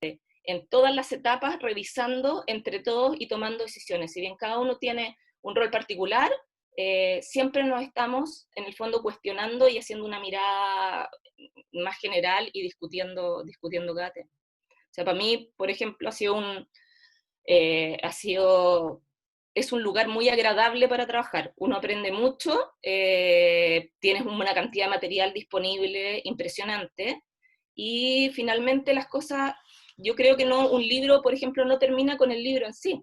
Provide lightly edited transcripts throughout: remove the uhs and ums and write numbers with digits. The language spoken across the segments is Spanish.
en todas las etapas, revisando entre todos y tomando decisiones. Si bien cada uno tiene un rol particular, siempre nos estamos, en el fondo, cuestionando y haciendo una mirada más general y discutiendo cada tema. O sea, para mí, por ejemplo, es un lugar muy agradable para trabajar. Uno aprende mucho, tienes una cantidad de material disponible impresionante, y finalmente las cosas, yo creo que no, un libro, por ejemplo, no termina con el libro en sí.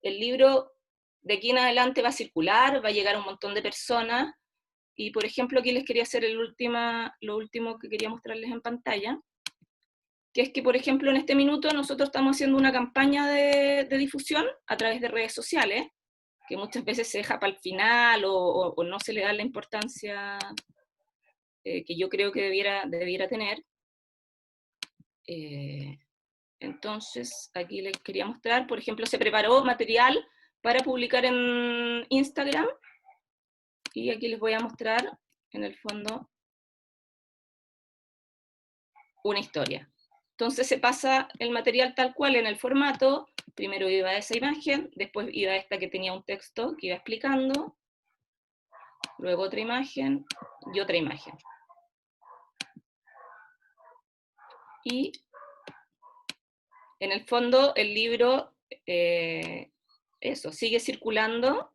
El libro de aquí en adelante va a circular, va a llegar a un montón de personas, y por ejemplo aquí les quería hacer lo último que quería mostrarles en pantalla, que es que, por ejemplo, en este minuto nosotros estamos haciendo una campaña de difusión a través de redes sociales, que muchas veces se deja para el final o no se le da la importancia que yo creo que debiera tener. Entonces, aquí les quería mostrar, por ejemplo, se preparó material para publicar en Instagram, y aquí les voy a mostrar, en el fondo, una historia. Entonces se pasa el material tal cual en el formato, primero iba esa imagen, después iba esta que tenía un texto que iba explicando, luego otra imagen y otra imagen. Y en el fondo el libro, eso, sigue circulando.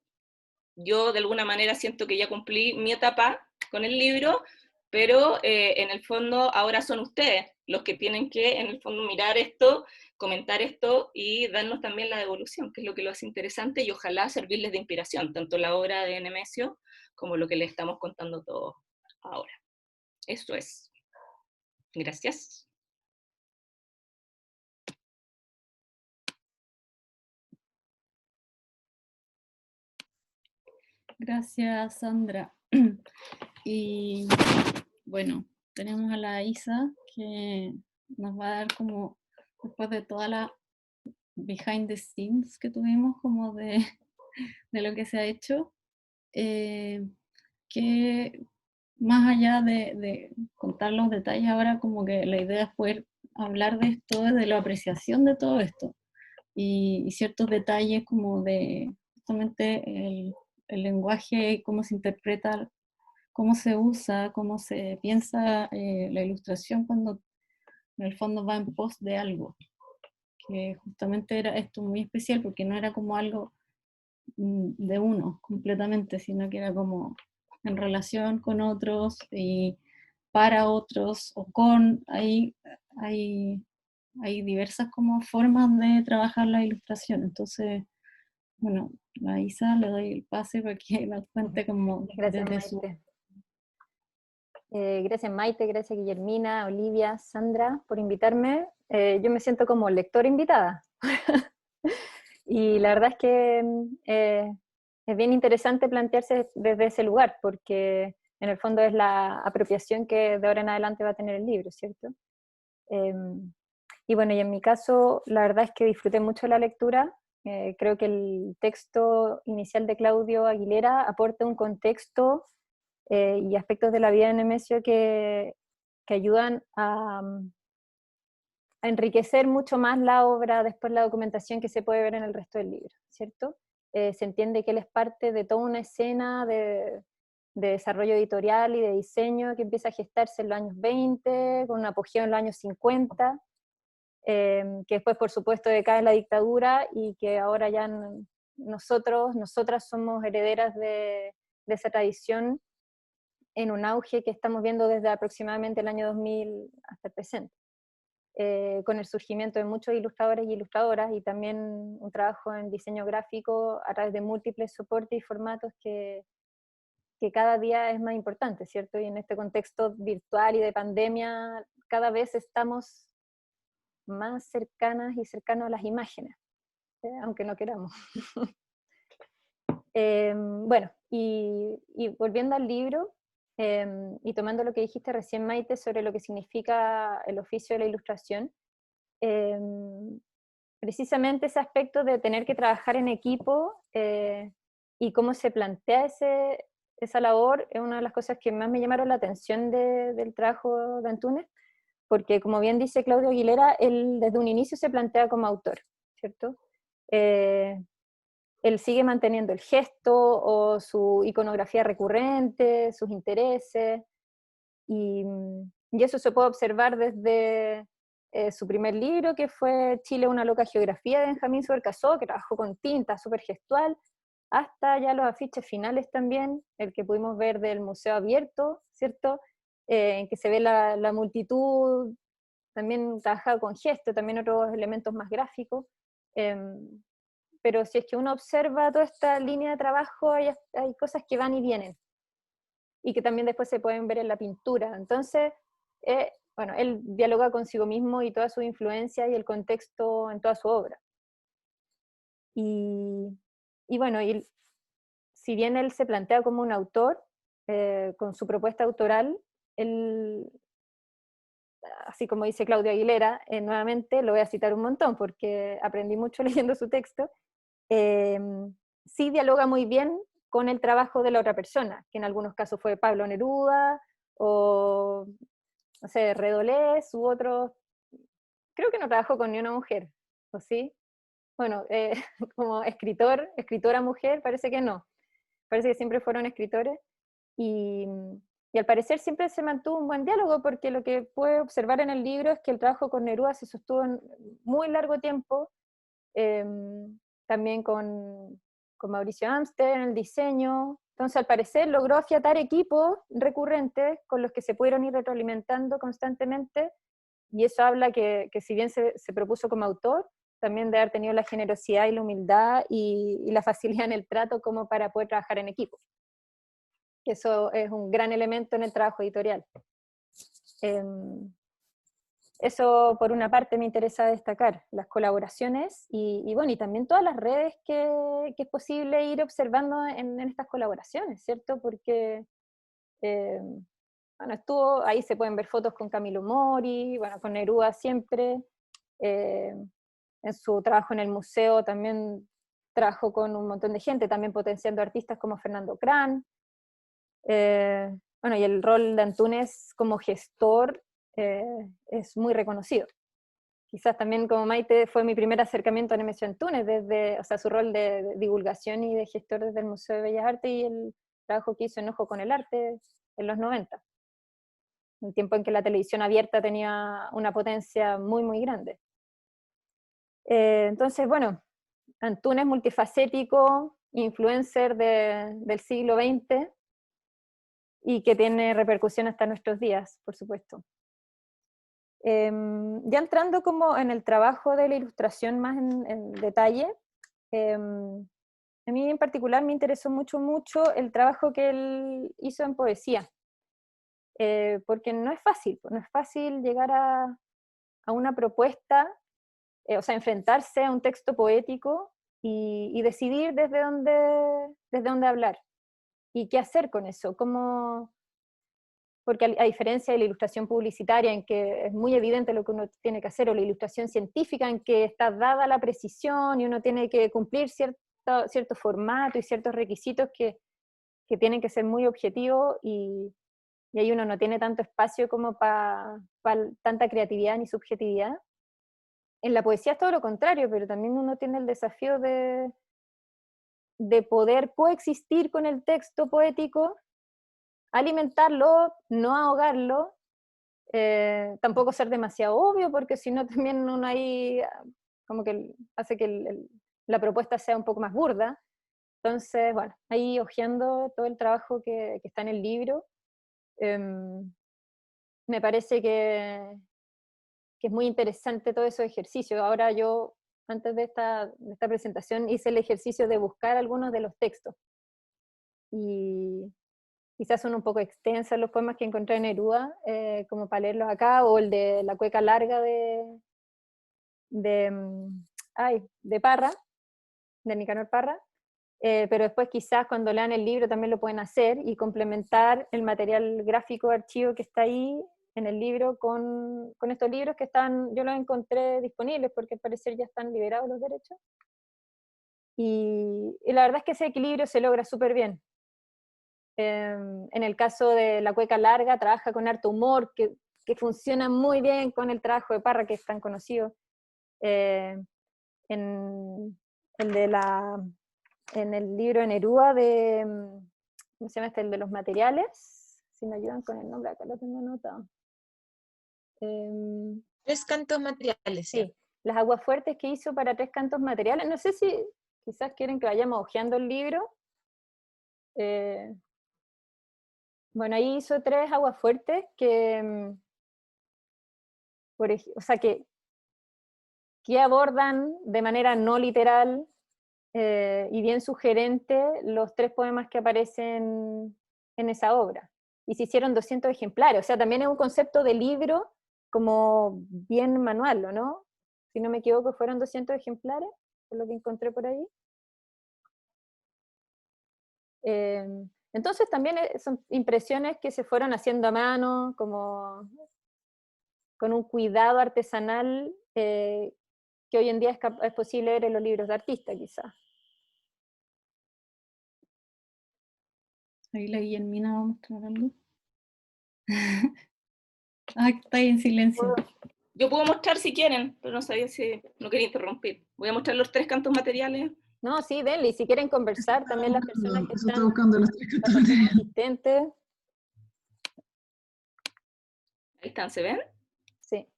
Yo de alguna manera siento que ya cumplí mi etapa con el libro, pero en el fondo ahora son ustedes los que tienen que, en el fondo, mirar esto, comentar esto y darnos también la devolución, que es lo que lo hace interesante, y ojalá servirles de inspiración, tanto la obra de Nemesio como lo que les estamos contando todos ahora. Eso es. Gracias. Gracias, Sandra. Y bueno, tenemos a la Isa que nos va a dar como, después de toda la behind the scenes que tuvimos, como de lo que se ha hecho, que más allá de contar los detalles ahora, como que la idea es poder hablar de esto, de la apreciación de todo esto, y ciertos detalles como de justamente el lenguaje, cómo se interpreta, cómo se usa, cómo se piensa la ilustración cuando en el fondo va en pos de algo, que justamente era esto muy especial porque no era como algo de uno completamente, sino que era como en relación con otros y para otros o con, hay, hay diversas como formas de trabajar la ilustración. Entonces, bueno, a Isa le doy el pase para que nos cuente como Gracias, desde su... Maite. Gracias, Maite, gracias, Guillermina, Olivia, Sandra, por invitarme. Yo me siento como lectora invitada. Y la verdad es que es bien interesante plantearse desde ese lugar, porque en el fondo es la apropiación que de ahora en adelante va a tener el libro, ¿cierto? Y bueno, y en mi caso, la verdad es que disfruté mucho la lectura. Creo que el texto inicial de Claudio Aguilera aporta un contexto y aspectos de la vida de Nemesio que ayudan a enriquecer mucho más la obra, después la documentación que se puede ver en el resto del libro, ¿cierto? Se entiende que él es parte de toda una escena de desarrollo editorial y de diseño que empieza a gestarse en los años 20, con un apogeo en los años 50, que después, por supuesto, decae la dictadura y que ahora ya nosotras somos herederas de esa tradición en un auge que estamos viendo desde aproximadamente el año 2000 hasta el presente. Con el surgimiento de muchos ilustradores y ilustradoras y también un trabajo en diseño gráfico a través de múltiples soportes y formatos que cada día es más importante, ¿cierto? Y en este contexto virtual y de pandemia, cada vez estamos más cercanas y cercanos a las imágenes, aunque no queramos. Bueno, y volviendo al libro, y tomando lo que dijiste recién, Maite, sobre lo que significa el oficio de la ilustración, precisamente ese aspecto de tener que trabajar en equipo y cómo se plantea esa labor es una de las cosas que más me llamaron la atención del trabajo de Antúnez, porque como bien dice Claudio Aguilera, él desde un inicio se plantea como autor, ¿cierto? Él sigue manteniendo el gesto o su iconografía recurrente, sus intereses, y eso se puede observar desde su primer libro, que fue Chile, una loca geografía, de Benjamín Suercasó, que trabajó con tinta, súper gestual, hasta ya los afiches finales también, el que pudimos ver del Museo Abierto, ¿cierto? En que se ve la multitud, también trabajado con gesto, también otros elementos más gráficos. Pero si es que uno observa toda esta línea de trabajo, hay cosas que van y vienen, y que también después se pueden ver en la pintura. Entonces, bueno, él dialoga consigo mismo y toda su influencia y el contexto en toda su obra. Y bueno, si bien él se plantea como un autor, con su propuesta autoral, él, así como dice Claudio Aguilera, nuevamente lo voy a citar un montón porque aprendí mucho leyendo su texto, sí dialoga muy bien con el trabajo de la otra persona, que en algunos casos fue Pablo Neruda, o, no sé, Redolés, u otros. Creo que no trabajó con ni una mujer, ¿o sí? Bueno, como escritora mujer, parece que no. Parece que siempre fueron escritores, y, y al parecer siempre se mantuvo un buen diálogo, porque lo que puede observar en el libro es que el trabajo con Neruda se sostuvo en muy largo tiempo, también con Mauricio Amster en el diseño. Entonces, al parecer, logró afiatar equipos recurrentes con los que se pudieron ir retroalimentando constantemente, y eso habla que si bien se propuso como autor, también de haber tenido la generosidad y la humildad y la facilidad en el trato como para poder trabajar en equipo. Eso es un gran elemento en el trabajo editorial. Eso por una parte me interesa destacar, las colaboraciones y bueno, y también todas las redes que es posible ir observando en estas colaboraciones, ¿cierto? Porque, bueno, ahí se pueden ver fotos con Camilo Mori, bueno, con Neruda siempre, en su trabajo en el museo también trabajó con un montón de gente, también potenciando artistas como Fernando Cran, bueno, y el rol de Antúnez como gestor es muy reconocido. Quizás también como Maite fue mi primer acercamiento a Nemesio Antúnez, o sea, su rol de divulgación y de gestor desde el Museo de Bellas Artes y el trabajo que hizo en Ojo con el Arte en los 90, un tiempo en que la televisión abierta tenía una potencia muy, muy grande. Entonces, bueno, Antúnez multifacético, influencer del siglo XX, y que tiene repercusión hasta nuestros días, por supuesto. Ya entrando como en el trabajo de la ilustración más en detalle, a mí en particular me interesó mucho el trabajo que él hizo en poesía, porque no es fácil llegar a una propuesta, o sea, enfrentarse a un texto poético y decidir desde dónde hablar, y qué hacer con eso, porque a diferencia de la ilustración publicitaria, en que es muy evidente lo que uno tiene que hacer, o la ilustración científica, en que está dada la precisión y uno tiene que cumplir cierto formato y ciertos requisitos que tienen que ser muy objetivos, y ahí uno no tiene tanto espacio como para tanta creatividad ni subjetividad. En la poesía es todo lo contrario, pero también uno tiene el desafío de poder coexistir con el texto poético, alimentarlo, no ahogarlo, tampoco ser demasiado obvio, porque si no también uno ahí como que hace que la propuesta sea un poco más burda. Entonces, bueno, ahí hojeando todo el trabajo que está en el libro, me parece que es muy interesante todo esos ejercicios. Ahora yo, antes de esta presentación, hice el ejercicio de buscar algunos de los textos, y quizás son un poco extensas los poemas que encontré en Neruda, como para leerlos acá, o el de La cueca larga de Parra, de Nicanor Parra, pero después quizás cuando lean el libro también lo pueden hacer y complementar el material gráfico, archivo que está ahí en el libro con estos libros que yo los encontré disponibles porque al parecer ya están liberados los derechos. Y la verdad es que ese equilibrio se logra súper bien. En el caso de La cueca larga, trabaja con harto humor, que que funciona muy bien con el trabajo de Parra, que es tan conocido. En el libro de Neruda de, ¿cómo se llama este? El de los materiales, si me ayudan con el nombre, acá lo tengo anotado. 3 cantos materiales. Sí, las aguas fuertes que hizo para 3 cantos materiales. No sé si quizás quieren que vayamos hojeando el libro. Bueno, ahí hizo 3 aguas fuertes que, o sea, que abordan de manera no literal y bien sugerente los 3 poemas que aparecen en esa obra. Y se hicieron 200 ejemplares, o sea, también es un concepto de libro como bien manual, ¿no? Si no me equivoco, fueron 200 ejemplares, por lo que encontré por ahí. Entonces también son impresiones que se fueron haciendo a mano, como con un cuidado artesanal que hoy en día es posible ver en los libros de artista, quizás. Ahí la Guillermina va a mostrar algo. Ah, está ahí en silencio. Yo puedo mostrar si quieren, pero no sabía si no quería interrumpir. Voy a mostrar los 3 cantos materiales. No, sí, denle, y si quieren conversar, también las personas que Eso está están, buscando los 3 cantos materiales. asistentes. Ahí están, ¿se ven? Sí.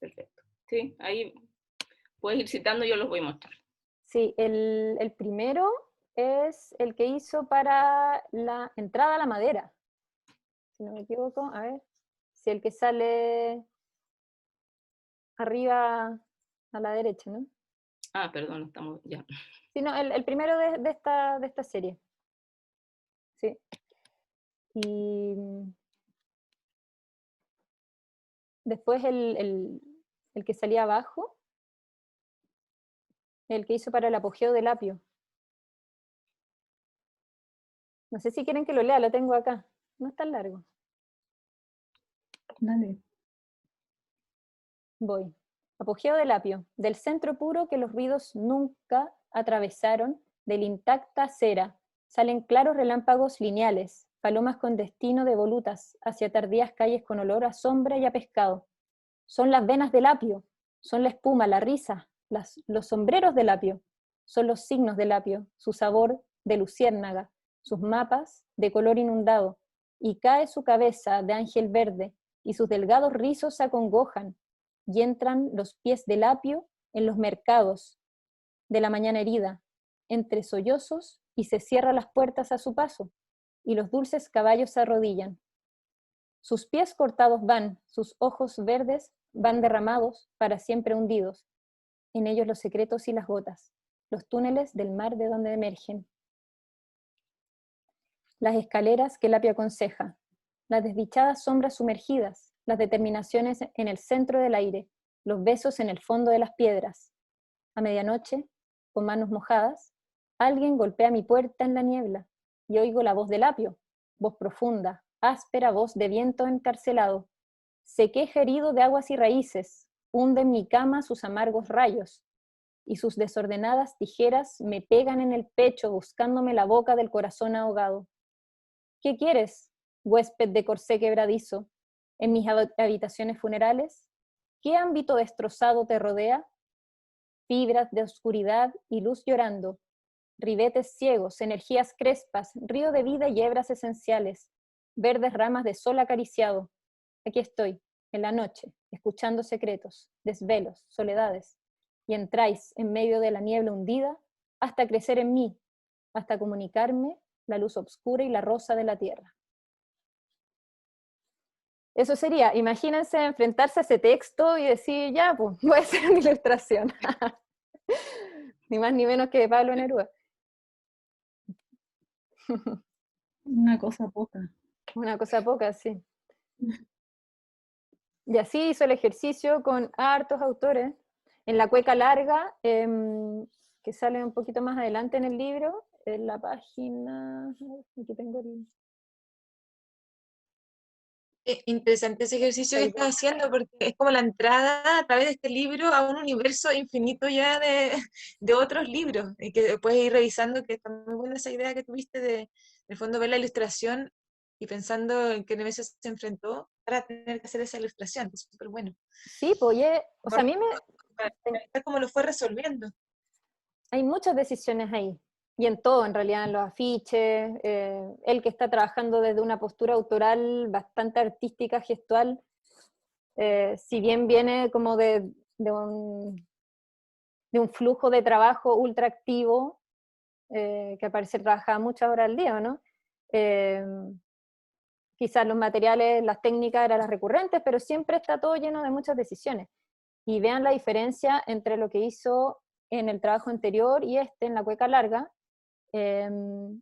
Perfecto. Sí, ahí puedes ir citando, yo los voy a mostrar. Sí, el primero es el que hizo para la entrada a la madera. Si no me equivoco, a ver. Sí, el que sale arriba a la derecha, ¿no? Ah, perdón, estamos ya. Sí, no, el primero de esta serie. Sí. Y después el que salía abajo, el que hizo para el apogeo del apio. No sé si quieren que lo lea, lo tengo acá. No es tan largo. Dale. Voy. Apogeo del apio, del centro puro que los ruidos nunca atravesaron, de la intacta cera, salen claros relámpagos lineales, palomas con destino de volutas, hacia tardías calles con olor a sombra y a pescado. Son las venas del apio, son la espuma, la risa, los sombreros del apio, son los signos del apio, su sabor de luciérnaga, sus mapas de color inundado, y cae su cabeza de ángel verde, y sus delgados rizos se acongojan, y entran los pies del apio en los mercados de la mañana herida, entre sollozos, y se cierran las puertas a su paso, y los dulces caballos se arrodillan. Sus pies cortados van, sus ojos verdes van derramados, para siempre hundidos, en ellos los secretos y las gotas, los túneles del mar de donde emergen. Las escaleras que el apio aconseja, las desdichadas sombras sumergidas, las determinaciones en el centro del aire, los besos en el fondo de las piedras. A medianoche, con manos mojadas, alguien golpea mi puerta en la niebla, y oigo la voz del apio, voz profunda, áspera voz de viento encarcelado. Se queja herido de aguas y raíces, hunde en mi cama sus amargos rayos, y sus desordenadas tijeras me pegan en el pecho buscándome la boca del corazón ahogado. ¿Qué quieres, huésped de corsé quebradizo, en mis habitaciones funerales? ¿Qué ámbito destrozado te rodea? Fibras de oscuridad y luz llorando, ribetes ciegos, energías crespas, río de vida y hebras esenciales, verdes ramas de sol acariciado. Aquí estoy, en la noche, escuchando secretos, desvelos, soledades, y entráis en medio de la niebla hundida hasta crecer en mí, hasta comunicarme la luz oscura y la rosa de la tierra. Eso sería, imagínense enfrentarse a ese texto y decir, ya, pues, voy a hacer una ilustración. Ni más ni menos que de Pablo Neruda. Una cosa poca. Una cosa poca, sí. Y así hizo el ejercicio con hartos autores. En la cueca larga, que sale un poquito más adelante en el libro, en la página... Aquí tengo el... Interesante ese ejercicio que estás haciendo, porque es como la entrada a través de este libro a un universo infinito ya de otros libros, y que puedes ir revisando, que está muy buena esa idea que tuviste de fondo ver la ilustración y pensando en qué Nemesio se enfrentó para tener que hacer esa ilustración, es súper bueno. Sí, pues oye, o sea, a mí Para ver cómo lo fue resolviendo. hay muchas decisiones ahí, y en todo, en realidad, en los afiches, él que está trabajando desde una postura autoral bastante artística, gestual, si bien viene como de un flujo de trabajo ultra activo, que al parecer trabajaba muchas horas al día, ¿no? Eh, Quizás los materiales, las técnicas eran las recurrentes, pero siempre está todo lleno de muchas decisiones. Y vean la diferencia entre lo que hizo en el trabajo anterior y en la cueca larga, que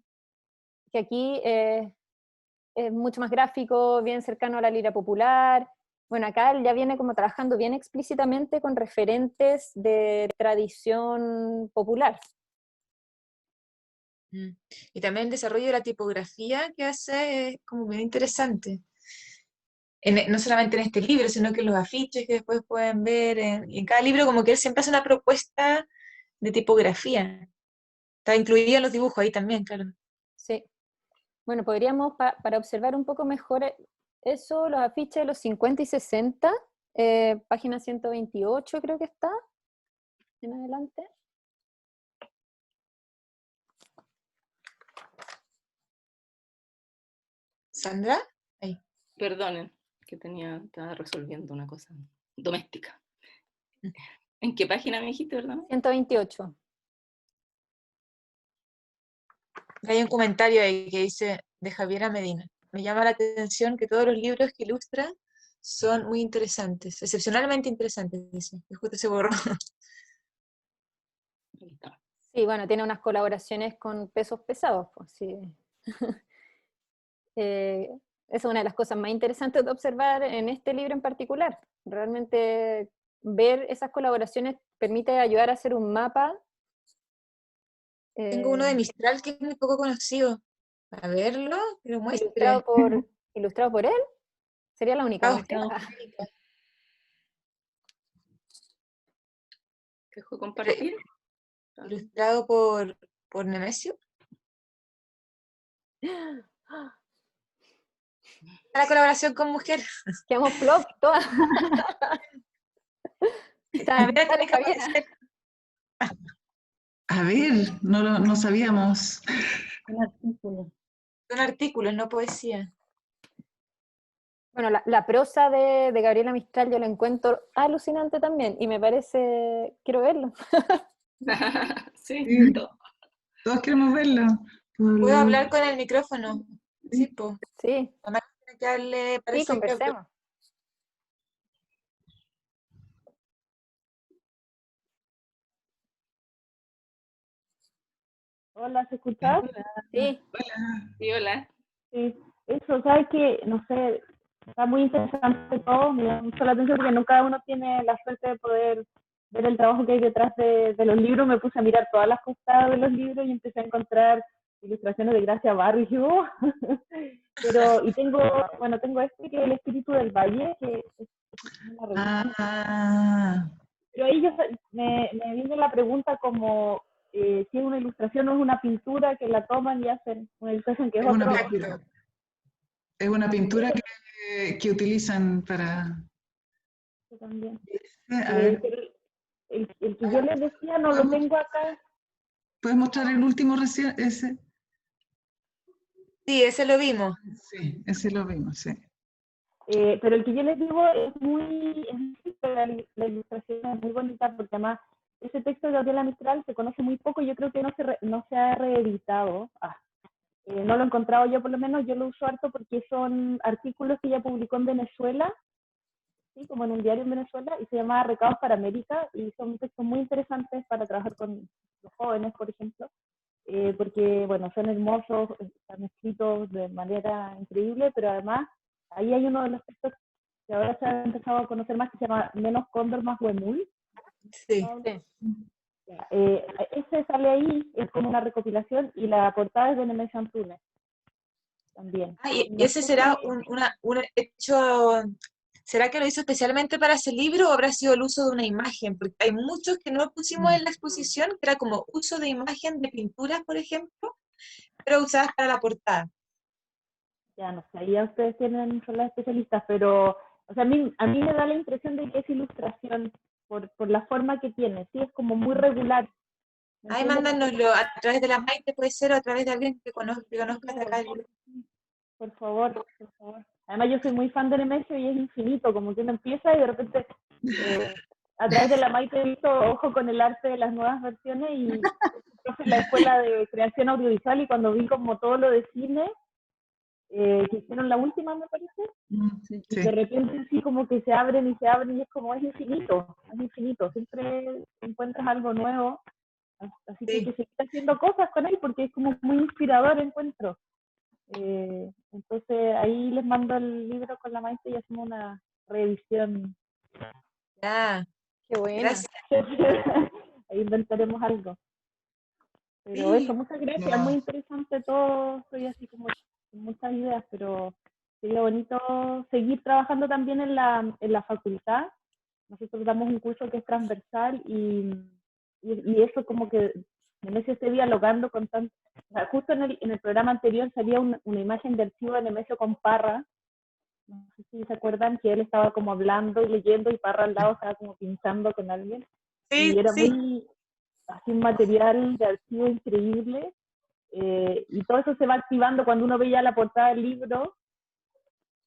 aquí es mucho más gráfico, bien cercano a la lira popular. Bueno, acá él ya viene como trabajando bien explícitamente con referentes de tradición popular. Y también el desarrollo de la tipografía que hace es como bien interesante. No solamente en este libro, sino que en los afiches que después pueden ver, y en cada libro como que él siempre hace una propuesta de tipografía. Está incluida en los dibujos ahí también, claro. Sí. Bueno, podríamos, para observar un poco mejor eso, los afiches de los 50 y 60, página 128 creo que está, en adelante. ¿Sandra? Ahí. Perdonen, que estaba resolviendo una cosa doméstica. ¿En qué página me dijiste, verdad? 128. Hay un comentario ahí que dice, de Javiera Medina. Me llama la atención que todos los libros que ilustra son muy interesantes, excepcionalmente interesantes, dice. Y justo se borró. Ahí está. Sí, bueno, tiene unas colaboraciones con pesos pesados, pues sí. Esa es una de las cosas más interesantes de observar en este libro en particular. Realmente ver esas colaboraciones permite ayudar a hacer un mapa. Tengo uno de Mistral que es muy poco conocido. A verlo, que lo muestre. Ilustrado por él. Sería la única. ¿No? ¿Dejo compartir? Ilustrado por Nemesio. La colaboración con mujer. Quedamos flop todas. Javiera tiene que aparecer. A ver, no sabíamos. Un artículo. Son artículos, no poesía. Bueno, la prosa de Gabriela Mistral yo la encuentro alucinante también, y me parece, quiero verlo. Sí, Sí. todo. Todos queremos verlo. ¿Puedo hablar con el micrófono? Sí, pues. Sí, Además, tiene que darle, sí, parece que conversemos. Hola, ¿se escucha? Sí, Sí, hola. Sí. Eso, ¿sabes qué? No sé, está muy interesante todo, me llama mucho la atención porque no cada uno tiene la suerte de poder ver el trabajo que hay detrás de los libros. Me puse a mirar todas las portadas de los libros y empecé a encontrar ilustraciones de Gracia Barro y dije, ¡oh! Pero, y tengo este que es El Espíritu del Valle, que es una revista. Ah, Pero ahí me vino la pregunta como si es una ilustración o es una pintura que la toman y hacen una ilustración que es es una otro. pintura. Es una pintura que utilizan para... También. A ver, Pero el que yo les decía no lo tengo acá. ¿puedes mostrar el último recién? Ese. sí, ese lo vimos. Sí, ese lo vimos, sí. Pero el que yo les digo la ilustración es muy bonita porque además ese texto de Gabriela Mistral se conoce muy poco y yo creo que no se ha reeditado. No lo he encontrado yo, por lo menos yo lo uso harto porque son artículos que ella publicó en Venezuela, ¿sí? Como en un diario en Venezuela, y se llama Recados para América, y son textos muy interesantes para trabajar con los jóvenes, por ejemplo, porque, bueno, son hermosos, están escritos de manera increíble, pero además ahí hay uno de los textos que ahora se ha empezado a conocer más, que se llama Menos Cóndor, Más Huemul. Sí. sí. Ese sale ahí, es como una recopilación, y la portada es de Nemesio Antunes también. Ah, y No ese sé será si- un hecho, ¿será que lo hizo especialmente para ese libro o habrá sido el uso de una imagen? Porque hay muchos que no pusimos en la exposición, que era como uso de imagen de pinturas, por ejemplo, pero usadas para la portada. ya no sé, ahí ya ustedes son las especialistas, pero, o sea, a mí me da la impresión de que es ilustración por la forma que tiene, sí, es como muy regular. ¿Me Ay, entiendes? mándanoslo a través de la Maite, puede ser, o a través de alguien que conozcas de acá. Por favor, por favor. Además, yo soy muy fan de Nemesio y es infinito, como que uno empieza y de repente, a través de la Maite he visto Ojo con el arte de las nuevas versiones y profe en la escuela de creación audiovisual y cuando vi como todo lo de cine, que hicieron la última, me parece, Sí. y de repente así como que se abren y es como es infinito, siempre encuentras algo nuevo, así que hay que seguir haciendo cosas con él porque es como muy inspirador, encuentro. Entonces ahí les mando el libro con la maestra y hacemos una revisión. Ya, Qué buena. gracias. Ahí inventaremos algo. Pero Sí. eso, muchas gracias, No. muy interesante todo, estoy así como con muchas ideas, pero sería bonito seguir trabajando también en la facultad. Nosotros damos un curso que es transversal y eso como que Nemesio esté dialogando con tanto. O sea, justo en el programa anterior salía una imagen de archivo de Nemesio con Parra. No sé si se acuerdan que él estaba como hablando y leyendo y Parra al lado estaba como pinchando con alguien. Sí, Y era sí. muy así un material de archivo increíble. Y todo eso se va activando cuando uno ve ya la portada del libro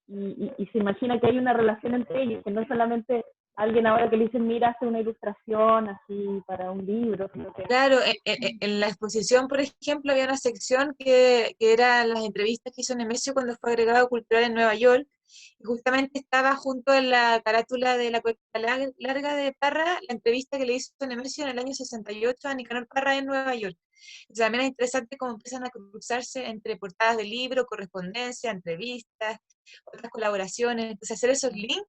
y se imagina que hay una relación entre ellos, que no solamente alguien ahora que le dicen, mira, hace una ilustración así para un libro, sino que... Claro, en la exposición, por ejemplo, había una sección que eran las entrevistas que hizo Nemesio cuando fue agregado cultural en Nueva York, y justamente estaba junto en la carátula de la cuesta larga de Parra, la entrevista que le hizo Nemesio en el año 68 a Nicanor Parra en Nueva York. Entonces, también es interesante cómo empiezan a cruzarse entre portadas de libro, correspondencia, entrevistas, otras colaboraciones, entonces hacer esos links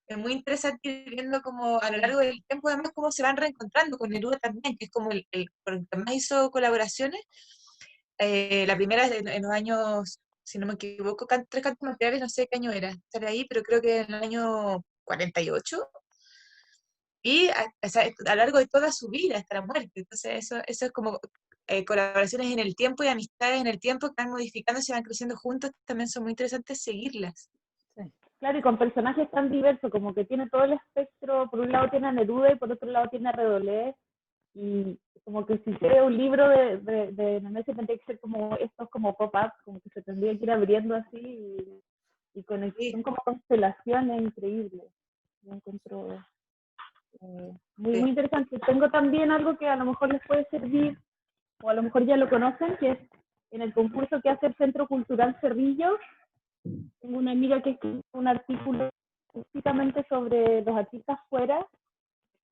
es muy interesante ir viendo como a lo largo del tiempo, además, cómo se van reencontrando con Neruda también, que es como el con el que más hizo colaboraciones. La primera es en los años, si no me equivoco, Tres cantos materiales, no sé qué año era, estaré ahí, pero creo que en el año 48, y o sea, a lo largo de toda su vida hasta la muerte. Entonces, eso es como colaboraciones en el tiempo y amistades en el tiempo que van modificando, se van creciendo juntos, también son muy interesantes seguirlas. Claro, y con personajes tan diversos, como que tiene todo el espectro, por un lado tiene a Neruda y por otro lado tiene a Redolé, y como que si quiere un libro de Nemesio tendría que ser como estos como pop-ups, como que se tendría que ir abriendo así, y son como constelaciones increíbles. Yo encuentro muy, muy interesante. Tengo también algo que a lo mejor les puede servir, o a lo mejor ya lo conocen, que es en el concurso que hace el Centro Cultural Cerrillo. Tengo una amiga que escribió un artículo específicamente sobre los artistas fuera,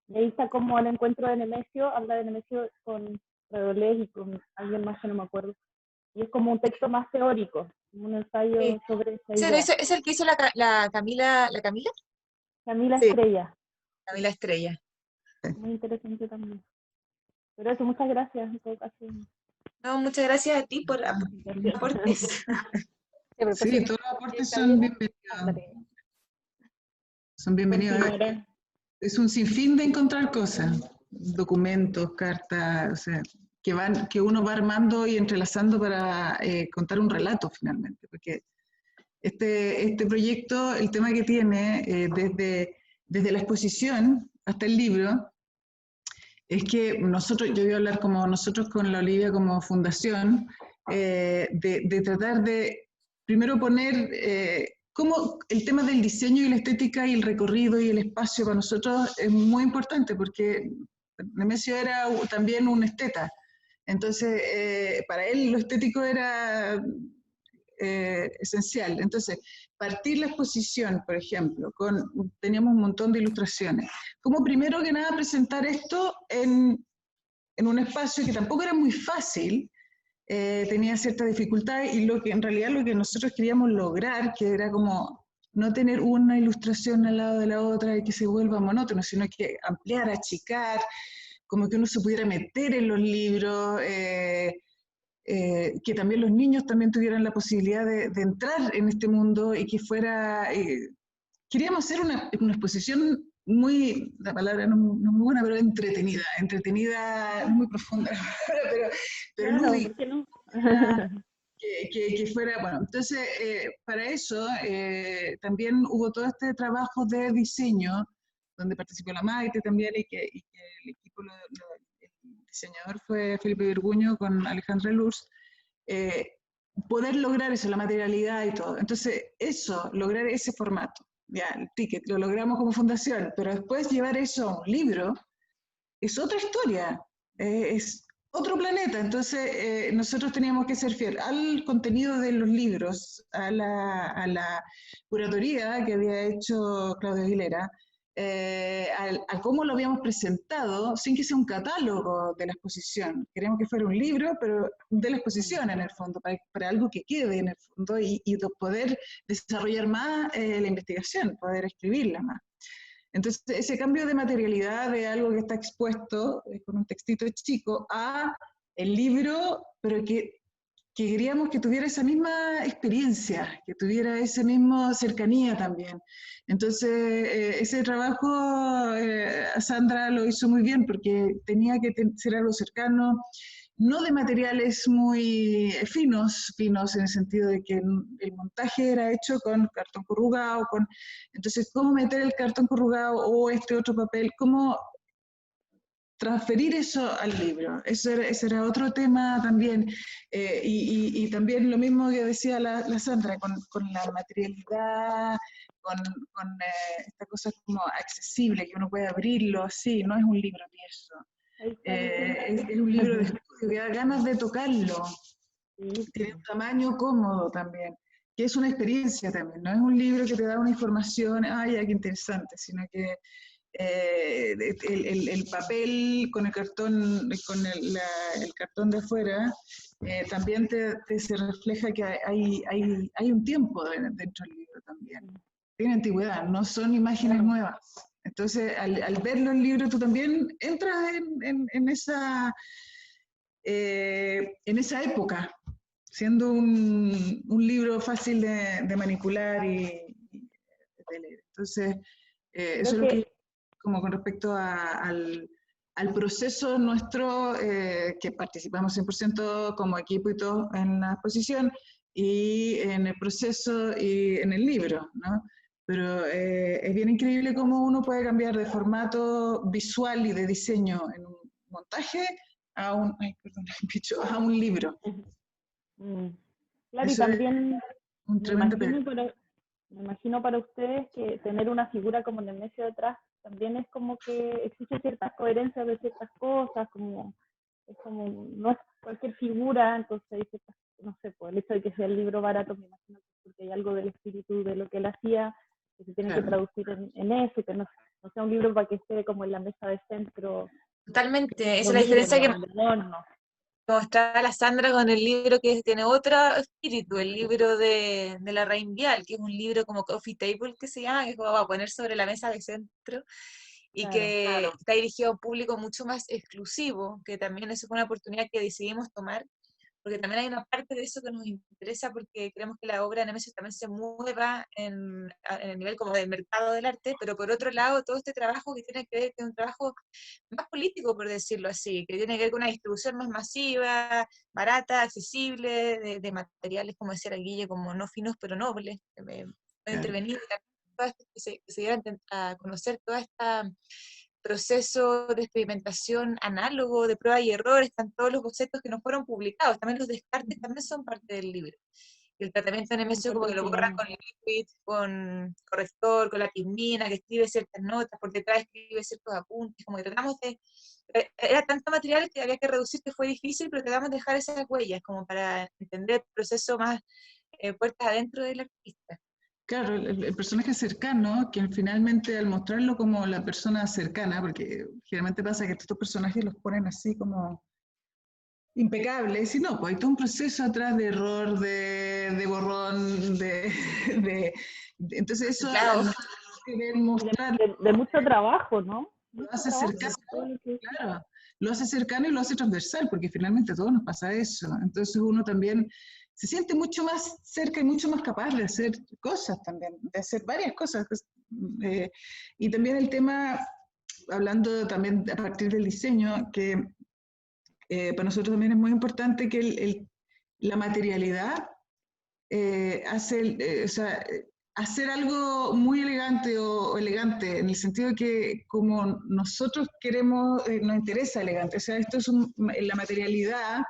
y ahí está como el encuentro de Nemesio, habla de Nemesio con Redolés y con alguien más que no me acuerdo. Y es como un texto más teórico, un ensayo sobre esa idea. ¿Es el que hizo la Camila? ¿La Camila? Camila Sí, Estrella, Camila Estrella. muy interesante también. Pero eso, muchas gracias. En todo caso. No, muchas gracias a ti por aportes. Sí, todos los aportes son bienvenidos. Son bienvenidos. Continuará. Es un sinfín de encontrar cosas, documentos, cartas, o sea, que uno va armando y entrelazando para contar un relato finalmente, porque este proyecto, el tema que tiene desde la exposición hasta el libro, es que nosotros, yo voy a hablar como nosotros con la Olivia como fundación, de tratar de primero poner cómo el tema del diseño y la estética y el recorrido y el espacio para nosotros es muy importante porque Nemesio era también un esteta. Entonces, para él lo estético era esencial. Entonces, partir la exposición, por ejemplo, teníamos un montón de ilustraciones. Como primero que nada presentar esto en un espacio que tampoco era muy fácil, tenía cierta dificultad y en realidad lo que nosotros queríamos lograr, que era como no tener una ilustración al lado de la otra y que se vuelva monótono, sino que ampliar, achicar, como que uno se pudiera meter en los libros, que también los niños también tuvieran la posibilidad de entrar en este mundo y que fuera... queríamos hacer una exposición muy, la palabra no es muy buena, pero entretenida, muy profunda, pero Claro, lúdica. ¿por qué no? que fuera, bueno, entonces para eso también hubo todo este trabajo de diseño, donde participó la Maite también, y que el equipo, el diseñador fue Felipe Virguño con Alejandra Lurs, poder lograr eso, la materialidad y todo. Entonces, eso, lograr ese formato, ya, el ticket, lo logramos como fundación, pero después llevar eso a un libro es otra historia, es otro planeta. Entonces, nosotros teníamos que ser fiel al contenido de los libros, a la curatoría que había hecho Claudia Aguilera, a cómo lo habíamos presentado, sin que sea un catálogo de la exposición. Queríamos que fuera un libro, pero de la exposición en el fondo, para algo que quede en el fondo y poder desarrollar más la investigación, poder escribirla más. Entonces, ese cambio de materialidad de algo que está expuesto con un textito chico a el libro, pero que queríamos que tuviera esa misma experiencia, que tuviera esa misma cercanía también. Entonces, ese trabajo Sandra lo hizo muy bien porque tenía que ser algo cercano, no de materiales muy finos en el sentido de que el montaje era hecho con cartón corrugado, entonces cómo meter el cartón corrugado o este otro papel, cómo transferir eso al libro. Ese era otro tema también. Y también lo mismo que decía la Sandra, con la materialidad, con esta cosa como accesible, que uno puede abrirlo así, no es un libro tieso. Es un libro de estudio que da ganas de tocarlo. Tiene un tamaño cómodo también, que es una experiencia también. No es un libro que te da una información, ay, qué interesante, sino que el papel con el cartón, con el cartón de afuera, también se refleja que hay un tiempo dentro del libro también. Tiene antigüedad, no son imágenes nuevas. Entonces, al verlo en el libro, tú también entras en esa época, siendo un libro fácil de manipular y de leer. Entonces, eso es lo que como con respecto al proceso nuestro, que participamos 100% como equipo y todo en la exposición, y en el proceso y en el libro, ¿no? Pero es bien increíble cómo uno puede cambiar de formato visual y de diseño en un montaje a a un libro. Claro, Eso y también es un tremendo me imagino para ustedes que tener una figura como Nemesio detrás también es como que exige ciertas coherencias de ciertas cosas, es como, no es cualquier figura, entonces hay ciertas, no sé, pues el hecho de que sea el libro barato, me imagino que es porque hay algo del espíritu de lo que él hacía, que se tiene que traducir en eso, que no sea un libro para que esté como en la mesa de centro. Totalmente, esa es la diferencia que mostraba la Sandra con el libro que tiene otro espíritu, el libro de la Rain Vial, que es un libro como Coffee Table que se llama, que es como va a poner sobre la mesa de centro, y que está dirigido a un público mucho más exclusivo, que también eso fue una oportunidad que decidimos tomar, porque también hay una parte de eso que nos interesa, porque creemos que la obra de Nemesio también se mueva en el nivel como del mercado del arte, pero por otro lado, todo este trabajo que tiene que ver con un trabajo más político, por decirlo así, que tiene que ver con una distribución más masiva, barata, accesible, de materiales, como decía la Guille, como no finos pero nobles, que me intervenir, que se dieran a conocer toda esta proceso de experimentación análogo, de prueba y error, están todos los bocetos que no fueron publicados, también los descartes también son parte del libro. Y el tratamiento de Nemesio como que lo borra con liquid, con corrector, con la pismina, que escribe ciertas notas, por detrás escribe ciertos apuntes, como que tratamos de... Era tanto material que había que reducir que fue difícil, pero tratamos de dejar esas huellas como para entender el proceso más puertas adentro del artista. Claro, el personaje cercano, que finalmente al mostrarlo como la persona cercana, porque generalmente pasa que estos personajes los ponen así como impecables, y no, pues hay todo un proceso atrás de error, de borrón, entonces eso claro. mostrar, de mucho trabajo, ¿no? Lo hace cercano, claro, lo hace cercano y lo hace transversal, porque finalmente a todos nos pasa eso, entonces uno también se siente mucho más cerca y mucho más capaz de hacer cosas también, de hacer varias cosas. Y también el tema, hablando también a partir del diseño, que para nosotros también es muy importante que la materialidad hace, o sea, hacer algo muy elegante o elegante, en el sentido de que como nosotros queremos, nos interesa elegante, o sea, esto es la materialidad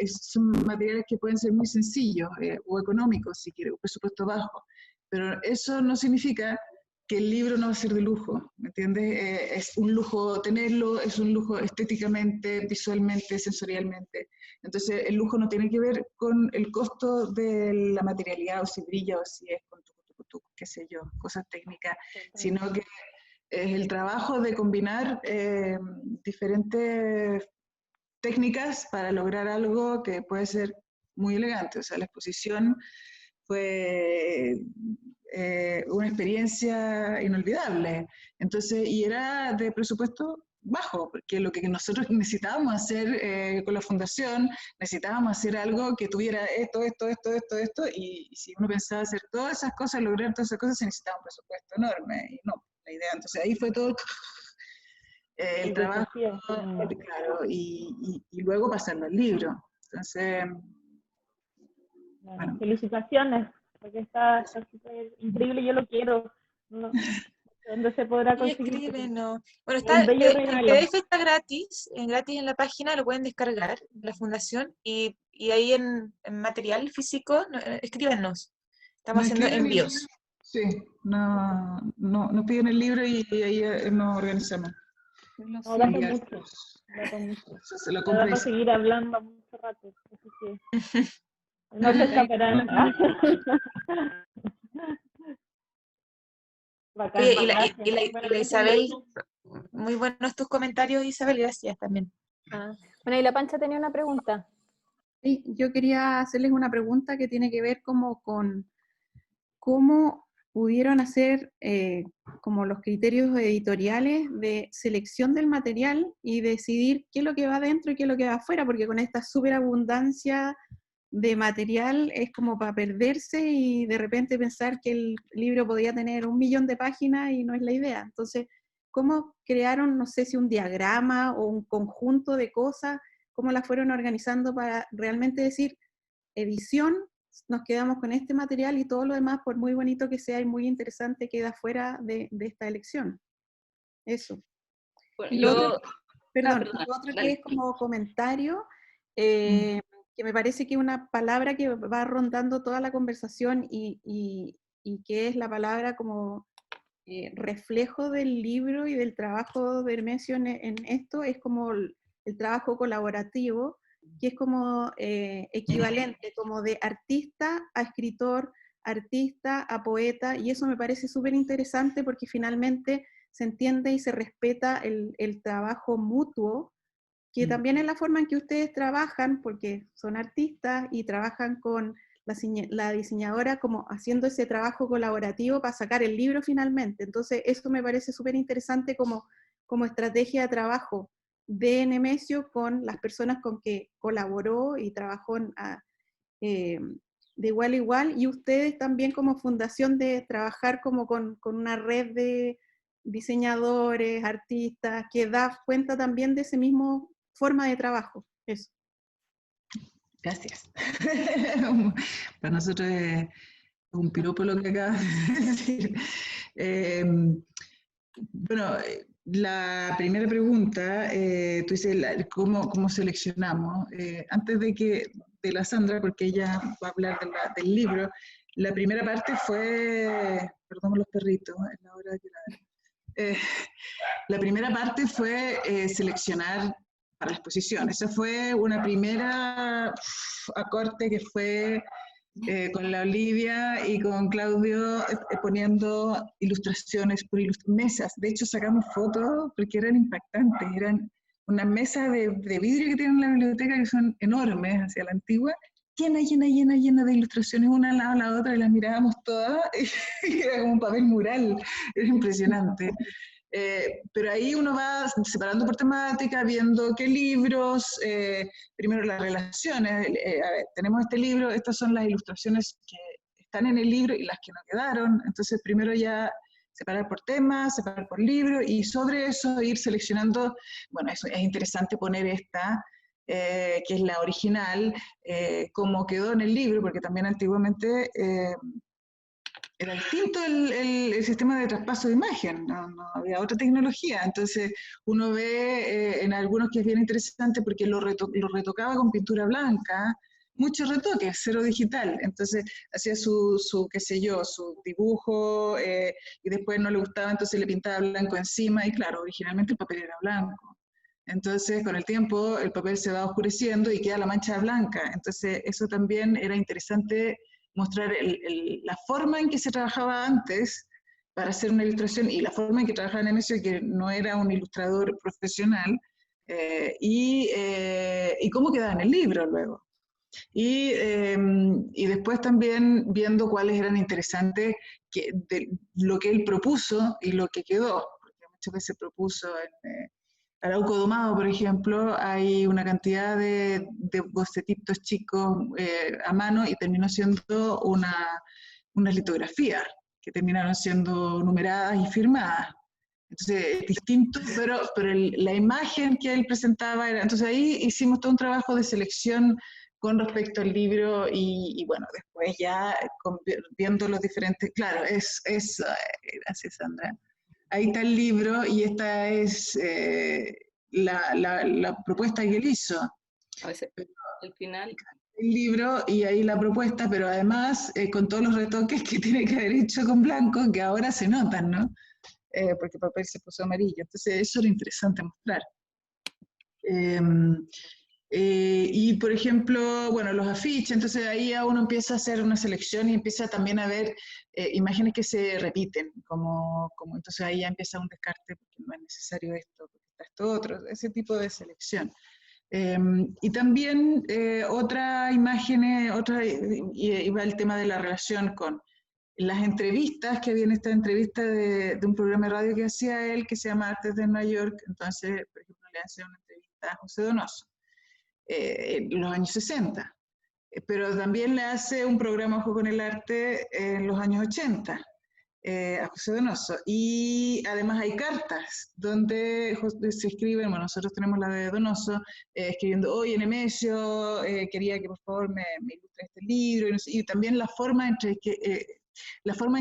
son materiales que pueden ser muy sencillos o económicos, si quiere, un presupuesto bajo, pero eso no significa que el libro no va a ser de lujo, ¿me entiendes? Es un lujo tenerlo, es un lujo estéticamente, visualmente, sensorialmente. Entonces, el lujo no tiene que ver con el costo de la materialidad, o si brilla, o si es con qué sé yo, cosas técnicas, sino que es el trabajo de combinar diferentes técnicas para lograr algo que puede ser muy elegante. O sea, la exposición fue una experiencia inolvidable. Entonces, y era de presupuesto bajo, porque lo que nosotros necesitábamos hacer con la fundación, necesitábamos hacer algo que tuviera esto, y si uno pensaba hacer todas esas cosas, lograr todas esas cosas, se necesitaba un presupuesto enorme, y no, la idea. Entonces ahí fue todo el trabajo, claro, y luego pasarlo al libro. Entonces, bueno. Felicitaciones, porque está súper increíble, yo lo quiero. No, ¿dónde se podrá conseguir? Escríbenos. Bueno, Un bello regalo. el PDF está gratis en la página, lo pueden descargar, la fundación, y ahí en material físico, escríbenos. Estamos haciendo envíos. Sí, nos piden el libro y ahí nos organizamos. No, da por mucho. Se lo va a seguir hablando mucho rato, así que no se escaparán. Bacán, y la Isabel, muy buenos tus comentarios, Isabel, gracias también. Bueno, y la Pancha tenía una pregunta. Sí, yo quería hacerles una pregunta que tiene que ver como con cómo pudieron hacer como los criterios editoriales de selección del material y decidir qué es lo que va adentro y qué es lo que va afuera, porque con esta superabundancia de material es como para perderse y de repente pensar que el libro podía tener 1 millón de páginas y no es la idea. Entonces, ¿cómo crearon, no sé si un diagrama o un conjunto de cosas, cómo las fueron organizando para realmente decir, edición, nos quedamos con este material y todo lo demás, por muy bonito que sea y muy interesante, queda fuera de esta elección? Eso. Bueno, y lo otro, lo otro que es como comentario, que me parece que una palabra que va rondando toda la conversación y que es la palabra como reflejo del libro y del trabajo de Hermesio en esto, es como el trabajo colaborativo, que es como equivalente, como de artista a escritor, artista a poeta, y eso me parece súper interesante porque finalmente se entiende y se respeta el trabajo mutuo, que también es la forma en que ustedes trabajan, porque son artistas y trabajan con la diseñadora como haciendo ese trabajo colaborativo para sacar el libro finalmente. Entonces eso me parece súper interesante como estrategia de trabajo de Nemesio con las personas con que colaboró y trabajó de igual a igual, y ustedes también como fundación de trabajar como con una red de diseñadores, artistas, que da cuenta también de ese mismo forma de trabajo. Eso. Gracias. Para nosotros es un piropo lo que acabas de decir. Bueno, la primera pregunta, tú dices, ¿cómo seleccionamos? Antes de la Sandra, porque ella va a hablar del libro, la primera parte fue, perdón los perritos, es la hora que la primera parte fue seleccionar para la exposición. Esa fue una primera acorte que fue con la Olivia y con Claudio poniendo ilustraciones por mesas. De hecho, sacamos fotos porque eran impactantes. Eran unas mesas de vidrio que tienen en la biblioteca que son enormes, hacia la antigua, llena de ilustraciones una al lado de la otra, y las mirábamos todas y era como un papel mural. Era impresionante. Pero ahí uno va separando por temática, viendo qué libros, primero las relaciones, a ver, tenemos este libro, estas son las ilustraciones que están en el libro y las que no quedaron, entonces primero ya separar por temas, separar por libro, y sobre eso ir seleccionando, bueno, eso es interesante poner esta, que es la original, como quedó en el libro, porque también antiguamente era distinto el sistema de traspaso de imagen, no había otra tecnología. Entonces uno ve en algunos que es bien interesante porque lo retocaba con pintura blanca, muchos retoques, cero digital. Entonces hacía qué sé yo, su dibujo y después no le gustaba, entonces le pintaba blanco encima y claro, originalmente el papel era blanco. Entonces, con el tiempo, el papel se va oscureciendo y queda la mancha blanca. Entonces, eso también era interesante mostrar la forma en que se trabajaba antes para hacer una ilustración y la forma en que trabajaba Nemesio, que no era un ilustrador profesional, y cómo quedaba en el libro luego. Y después también viendo cuáles eran interesantes de lo que él propuso y lo que quedó, porque muchas veces propuso en Arauco Domado, por ejemplo, hay una cantidad de bocetitos chicos a mano y terminó siendo una litografía que terminaron siendo numeradas y firmadas. Entonces, es distinto, pero la imagen que él presentaba era... Entonces ahí hicimos todo un trabajo de selección con respecto al libro y bueno, después ya viendo los diferentes... Claro, gracias Sandra. Ahí está el libro y esta es la propuesta que él hizo. A veces, al final... El libro y ahí la propuesta, pero además con todos los retoques que tiene que haber hecho con blanco, que ahora se notan, ¿no? Porque el papel se puso amarillo. Entonces eso era interesante mostrar. Y por ejemplo, bueno, los afiches, entonces ahí ya uno empieza a hacer una selección y empieza también a ver imágenes que se repiten, como entonces ahí ya empieza un descarte porque no es necesario esto, porque está esto otro, ese tipo de selección. Y también otra imagen, y va el tema de la relación con las entrevistas, que había en esta entrevista de un programa de radio que hacía él, que se llama Artes de Nueva York, entonces, por ejemplo, le hace una entrevista a José Donoso, en los años 60, pero también le hace un programa Ojo con el Arte en los años 80, a José Donoso. Y además hay cartas donde se escriben, bueno, nosotros tenemos la de Donoso, escribiendo, oye, Nemesio, quería que por favor me ilustre este libro, y, no sé, y también la forma en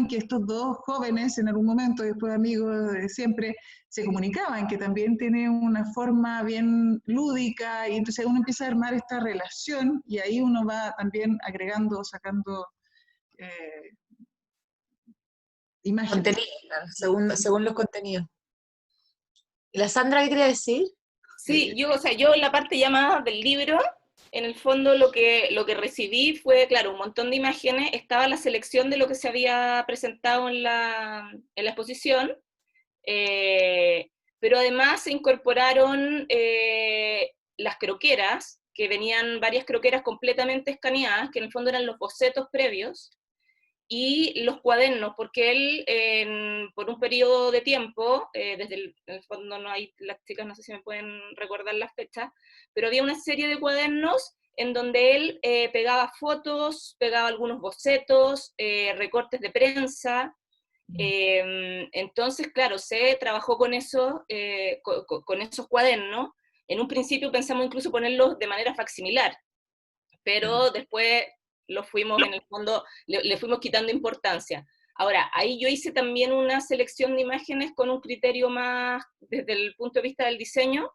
que estos dos jóvenes, en algún momento, después amigos de siempre, se comunicaban, que también tiene una forma bien lúdica, y entonces uno empieza a armar esta relación, y ahí uno va también agregando, sacando imágenes. Contenido, según los contenidos. ¿Y la Sandra qué quería decir? Sí, yo en la parte ya más del libro, en el fondo lo que recibí fue, claro, un montón de imágenes, estaba la selección de lo que se había presentado en la exposición, pero además se incorporaron las croqueras, que venían varias croqueras completamente escaneadas, que en el fondo eran los bocetos previos, y los cuadernos, porque él, por un periodo de tiempo, en el fondo no hay, las chicas no sé si me pueden recordar las fechas, pero había una serie de cuadernos en donde él pegaba fotos, pegaba algunos bocetos, recortes de prensa, entonces, claro, se trabajó con con esos cuadernos. En un principio pensamos incluso ponerlos de manera facsimilar, pero después lo fuimos, en el fondo, le fuimos quitando importancia. Ahora, ahí yo hice también una selección de imágenes con un criterio más desde el punto de vista del diseño,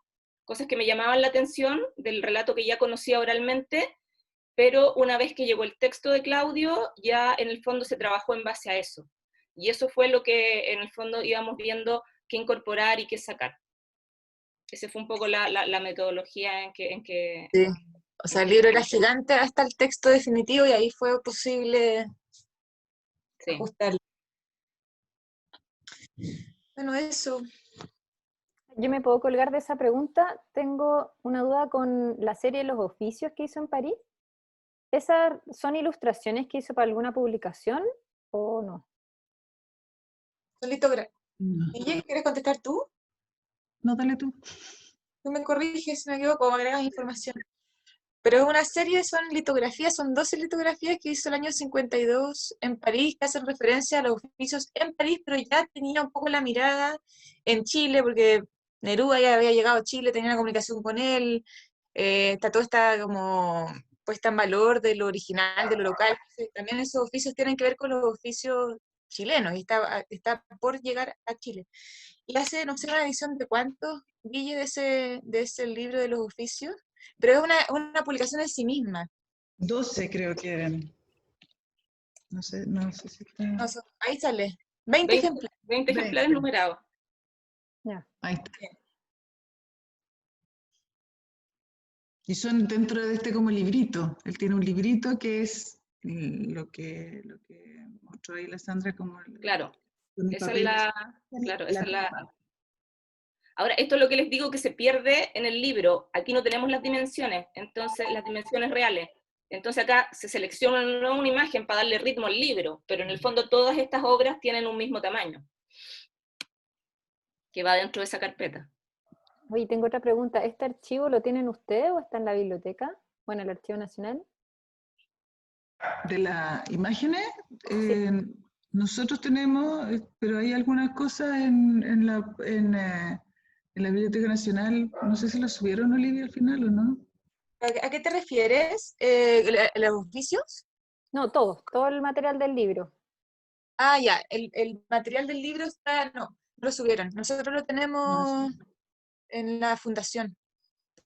cosas que me llamaban la atención del relato que ya conocía oralmente, pero una vez que llegó el texto de Claudio, ya en el fondo se trabajó en base a eso. Y eso fue lo que en el fondo íbamos viendo qué incorporar y qué sacar. Esa fue un poco la metodología en que Sí. O sea, el libro era gigante hasta el texto definitivo y ahí fue posible ajustarlo. Bueno, eso. Yo me puedo colgar de esa pregunta. Tengo una duda con la serie Los Oficios que hizo en París. ¿Esas son ilustraciones que hizo para alguna publicación o no? Son litografías. ¿Quieres contestar tú? No, dale tú. Tú me corriges si me equivoco, me agregas información. Pero es una serie, son litografías, son 12 litografías que hizo el año 52 en París, que hacen referencia a los oficios en París, pero ya tenía un poco la mirada en Chile, porque Neruda ya había llegado a Chile, tenía una comunicación con él, está todo está como puesta en valor de lo original, de lo local. También esos oficios tienen que ver con los oficios chilenos, y está por llegar a Chile. Y hace, no sé, una edición de cuántos, Guille, de ese libro de los oficios, pero es una publicación en sí misma. 12 creo que eran. No sé si está... No, ahí sale, 20 ejemplares. 20 ejemplares numerados. Ya. Ahí está. Y son dentro de este como librito. Él tiene un librito que es lo que mostró ahí la Sandra como... Claro, esa papel. es la... Ahora, esto es lo que les digo que se pierde en el libro. Aquí no tenemos las dimensiones, entonces las dimensiones reales. Entonces acá se selecciona una imagen para darle ritmo al libro, pero en el fondo todas estas obras tienen un mismo tamaño, que va dentro de esa carpeta. Oye, tengo otra pregunta. ¿Este archivo lo tienen ustedes o está en la biblioteca? O en el Archivo Nacional. De las imágenes, Sí. nosotros tenemos, pero hay algunas cosas en la Biblioteca Nacional, no sé si lo subieron, Olivia, al final o no. ¿A qué te refieres? ¿Los oficios? No, todo el material del libro. Ah, ya, el material del libro está, no lo subieron. Nosotros lo tenemos en la fundación,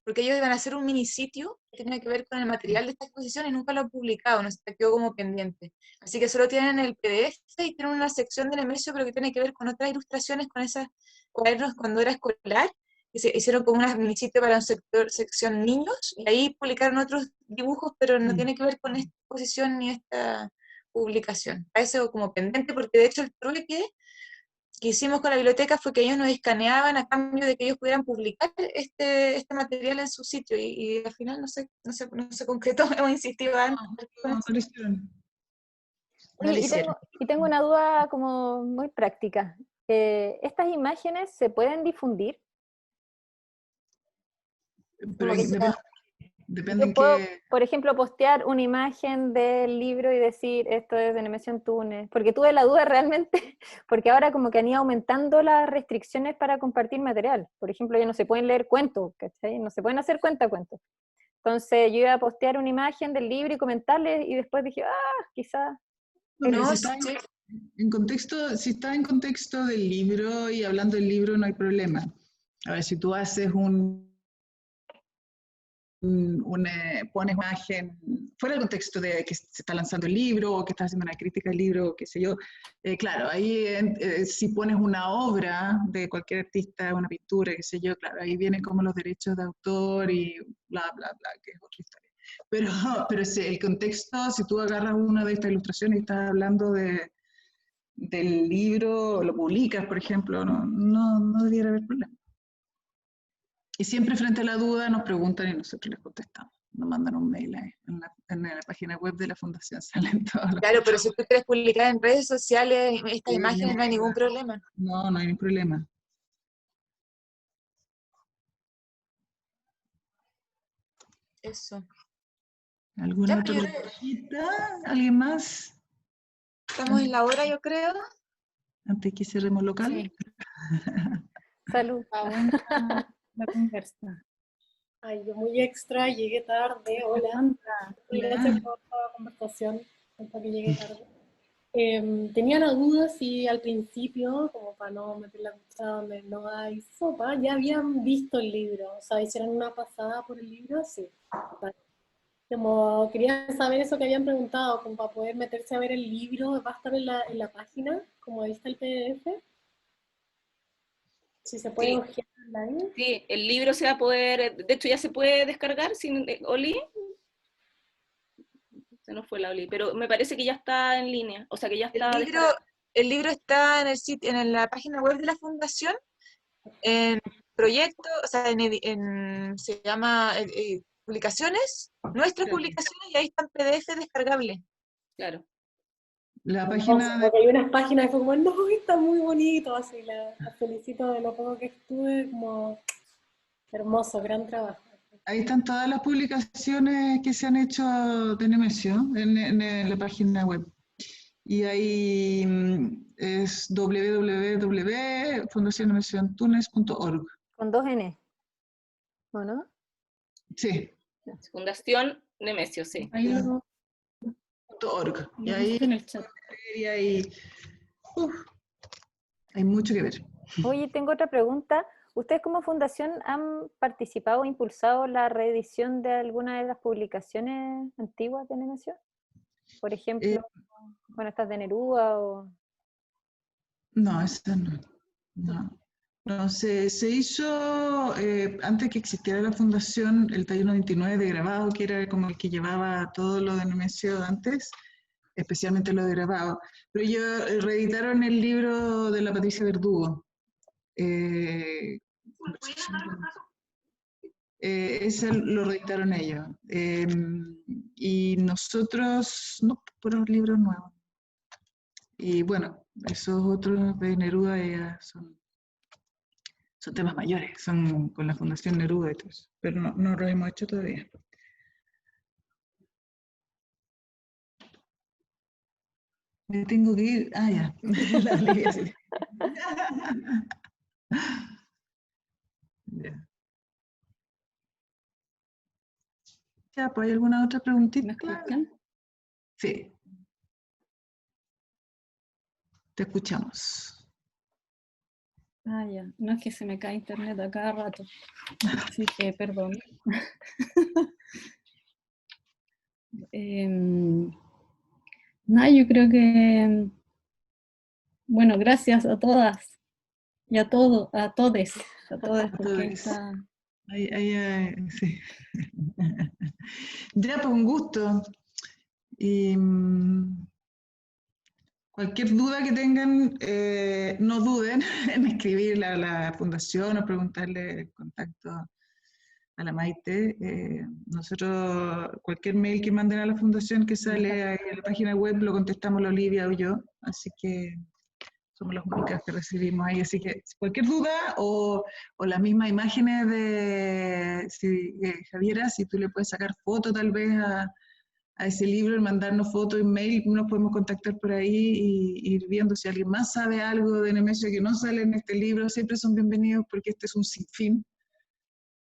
porque ellos iban a hacer un minisitio que tenía que ver con el material de esta exposición y nunca lo han publicado, nos quedó como pendiente. Así que solo tienen el PDF y tienen una sección de Nemesio, pero que tiene que ver con otras ilustraciones, con esos cuadernos cuando era escolar, que se hicieron como un minisitio para un sección niños, y ahí publicaron otros dibujos, pero no tiene que ver con esta exposición ni esta publicación. A eso como pendiente, porque de hecho el trueque que hicimos con la biblioteca fue que ellos nos escaneaban a cambio de que ellos pudieran publicar este material en su sitio, y al final no se concretó, hemos insistido antes. No lo hicieron. No lo Oye, hicieron. y tengo una duda como muy práctica. ¿Estas imágenes se pueden difundir? Pero Como que depende yo en puedo, qué... por ejemplo, postear una imagen del libro y decir esto es de Nemesio Antunes, porque tuve la duda realmente, porque ahora como que han ido aumentando las restricciones para compartir material. Por ejemplo, ya no se pueden leer cuentos, ¿cachai? No se pueden hacer cuentos. Entonces yo iba a postear una imagen del libro y comentarles, y después dije, quizás... Pero No, si está sí. si está en contexto del libro y hablando del libro, no hay problema. A ver, si tú haces pones imagen fuera del contexto de que se está lanzando el libro o que estás haciendo una crítica al libro, qué sé yo, claro, ahí si pones una obra de cualquier artista, una pintura, qué sé yo, claro, ahí vienen como los derechos de autor y bla, bla, bla, que es otra historia. Pero el contexto, si tú agarras una de estas ilustraciones y estás hablando del libro, lo publicas, por ejemplo, no debiera haber problema. Y siempre frente a la duda nos preguntan y nosotros les contestamos. Nos mandan un mail ahí, en la página web de la Fundación salen todos los... Claro, pero si tú quieres publicar en redes sociales estas imágenes, no hay ningún problema. No hay ningún problema. Eso. ¿Alguna otra preguntita? ¿Alguien más? Estamos en la hora, yo creo. Antes que cerremos local. Sí. Salud. Buena la conversa. Ay, yo muy extra, llegué tarde. Hola. Gracias por la conversación. Hasta que llegué tarde. Tenía la duda si al principio, como para no meter la cuchara donde no hay sopa, ya habían visto el libro. O sea, hicieron una pasada por el libro, sí. Vale. Como quería saber eso que habían preguntado, como para poder meterse a ver el libro, ¿va a estar en la página? Como ahí está el PDF. Si se puede hojear online. Sí, el libro se va a poder, de hecho ya se puede descargar sin Oli. Se nos fue la Oli, pero me parece que ya está en línea, o sea que ya está. El libro está en el sitio, en la página web de la Fundación, en proyecto, o sea, se llama publicaciones, nuestras publicaciones, y ahí está en PDF descargable. Claro. La página... Porque hay unas páginas que fue como, no, está muy bonito, así, la felicito de lo poco que estuve, como, hermoso, gran trabajo. Ahí están todas las publicaciones que se han hecho de Nemesio en la página web. Y ahí es www.fundacionnemesioantunes.org. Con 2 N, ¿o no? Sí. Fundación Nemesio, sí. Ahí .org. Y lo ahí puse en el chat. Hay mucho que ver. Oye, tengo otra pregunta. ¿Ustedes como fundación han participado o impulsado la reedición de alguna de las publicaciones antiguas de Nemesio? Por ejemplo, bueno, estas de Neruda o... No, esa no. No, se hizo, antes que existiera la fundación, el taller 99 de grabado, que era como el que llevaba todo lo de Nemesio antes, especialmente lo de grabado. Pero ellos reeditaron el libro de la Patricia Verdugo. Ese lo reeditaron ellos. Y nosotros, no, puros libros nuevos. Y bueno, esos otros de Neruda ya son temas mayores, son con la Fundación Neruda y todo eso, pero no lo hemos hecho todavía. Me tengo que ir. Ah, ya. La Olivia, sí. Ya, pues, ¿hay alguna otra preguntita? ¿Me escuchan? Sí. Te escuchamos. Ah, ya. No, es que se me cae internet a cada rato. Así que, perdón. Yo creo que, bueno, gracias a todas y a todos, a todes, porque está... Sí. Ya, pues un gusto. Y cualquier duda que tengan, no duden en escribirle a la fundación o preguntarle el contacto a la Maite. Nosotros, cualquier mail que manden a la fundación que sale ahí en la página web, lo contestamos la Olivia o yo, así que somos las únicas que recibimos ahí. Así que cualquier duda o las mismas imágenes de Javiera, si tú le puedes sacar foto tal vez a ese libro y mandarnos fotos, email, nos podemos contactar por ahí y ir viendo si alguien más sabe algo de Nemesio que no sale en este libro. Siempre son bienvenidos porque este es un sinfín.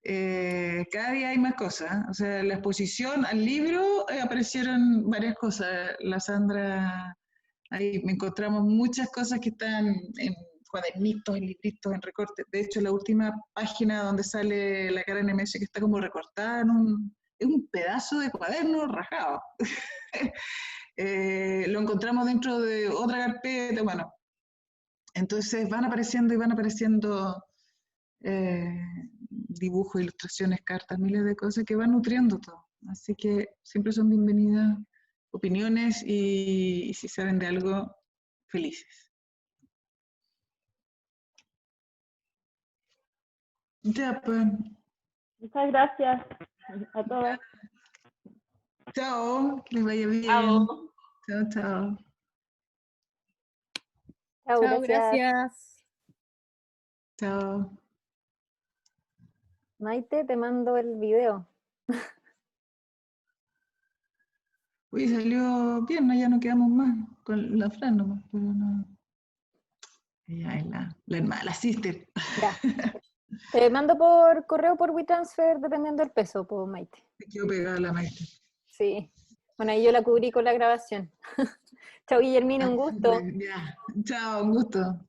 Cada día hay más cosas. O sea, en la exposición al libro aparecieron varias cosas. La Sandra, ahí encontramos muchas cosas que están en cuadernitos, en libritos, en recortes. De hecho, la última página donde sale la cara de Nemesio que está como recortada es un pedazo de cuaderno rajado. Lo encontramos dentro de otra carpeta, bueno. Entonces van apareciendo dibujos, ilustraciones, cartas, miles de cosas que van nutriendo todo. Así que siempre son bienvenidas opiniones y si saben de algo, felices. Ya, pues. Muchas gracias a todos. Chao, que les vaya bien. Chao. Chao, chao. Chao, Chao, gracias. gracias. Chao. Maite, te mando el video. Uy, salió bien, ¿no? Ya no quedamos más con la Fran nomás, pero no. Ella es la hermana, la sister. Ya. Te mando por correo por WeTransfer dependiendo del peso, pues, Maite. Me quedo pegada la Maite. Sí. Bueno, ahí yo la cubrí con la grabación. Chao, Guillermina, un gusto. Ya. Chao, un gusto.